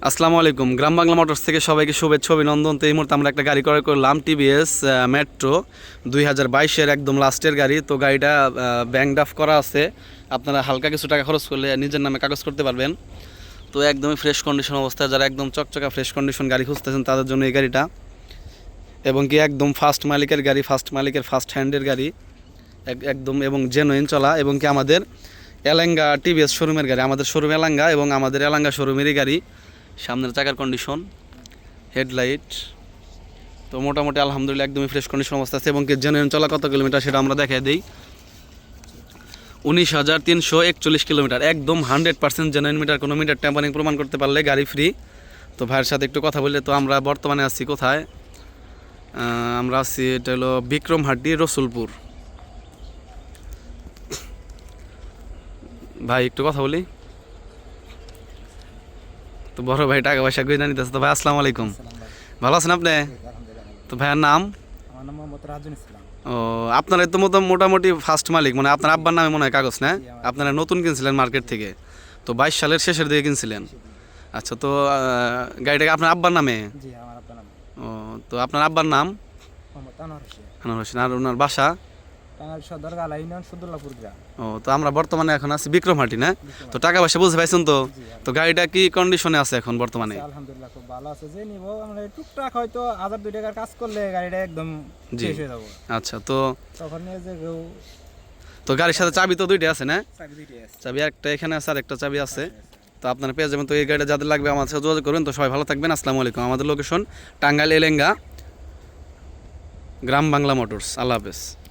আসসালামু আলাইকুম। গ্রাম বাংলা মোটরস থেকে সবাইকে শুভেচ্ছা অভিনন্দন। তো এই মুহূর্তে আমরা একটা গাড়ি ক্রয় করলাম, টিভিএস মেট্রো 2022-এর একদম লাস্টের গাড়ি। তো গাড়িটা ব্যাংক ড্রাফট করা আছে, আপনারা হালকা কিছু টাকা খরচ করলে নিজের নামে কাগজ করতে পারবেন। তো একদমই ফ্রেশ কন্ডিশন অবস্থায়, যারা একদম চকচকা ফ্রেশ কন্ডিশন গাড়ি খুঁজতেছেন তাদের জন্য এই গাড়িটা। এবং কি একদম ফার্স্ট মালিকের গাড়ি, ফার্স্ট মালিকের ফার্স্ট হ্যান্ডের গাড়ি একদম, এবং জেনুইন চলা। এবং কি আমাদের এলাঙ্গা টিভিএস শোরুমের গাড়ি, আমাদের শোরুম এলাঙ্গা এবং আমাদের এলাঙ্গা শোরুমেরই গাড়ি। সামনের চাকার কন্ডিশন, হেডলাইট, তো মোটামুটি আলহামদুলিল্লাহ একদমই ফ্রেশ কন্ডিশন অবস্থা আছে। এবং কি জেনুইন চলা কত কিলোমিটার সেটা আমরা দেখাই দিই। 19,341 কিলোমিটার, একদম 100% জেনুইন মিটার। কোনো মিটার ট্যাম্পারিং প্রমাণ করতে পারলে গাড়ি ফ্রি। তো ভাইয়ের সাথে একটু কথা বললে, তো আমরা বর্তমানে আছি কোথায়? আমরা আছি, এটা হলো বিক্রমহাটি, রসুলপুর। ভাই একটু কথা বলি। তো বড় ভাই টাকা পয়সা গইনা নিতেছে। তো ভাই আসসালামু আলাইকুম, ভালো আছেন আপনি? তো ভাইয়ের নাম? আমার নাম মোহাম্মদ রাজুল ইসলাম। ও, আপনার তো মোটামুটি ফার্স্ট মালিক, মানে আপনার আব্বার নামে মনে হয় কাগজ, না? জি, আমার আপনারা নতুন কিনছিলেন মার্কেট থেকে, তো 22 সালের শেষের দিকে কিনছিলেন। আচ্ছা, তো গাড়িটাকে আপনার আব্বার নামে? জি, আমার আব্বার নাম ও, তো আপনার আব্বার নাম? মোহাম্মদ আনোয়ার হোসেন। আনোয়ার হোসেন। আর ওনার বাসা? টাঙ্গাইল সদর গালা ইউনিয়ন সদুল্লাপুর গ্রাম। ও, তো আমরা বর্তমানে এখন আছি বিক্রমহাটি, না? তো টাকা পয়সা বুঝে পাইছেন তো? জি, তো গাড়িটা কি কন্ডিশনে আছে এখন বর্তমানে? আলহামদুলিল্লাহ খুব ভালো আছে। যে নিব আমরা টুকটাক হয়তো 1,000-2 টাকার কাজ করলে গাড়িটা একদম জি। শেষ হয়ে যাবো। আচ্ছা, তো তখন নিয়ে যে কেউ তো গাড়ির সাথে চাবি তো দুইটা আছে, না? চাবি দুইটাই আছে। চাবি একটা এখানে আছে আর একটা চাবি আছে। তো আপনারা পেয়ে যাবেন। তো এই গাড়িটা যাদের লাগবে আমার সাথে যোগাযোগ করবেন। তো সবাই ভালো থাকবেন, আসসালামু আলাইকুম। আমাদের লোকেশন টাঙ্গাইল এলেঙ্গা, গ্রাম বাংলা মোটরস। আল্লাহ হাফেজ।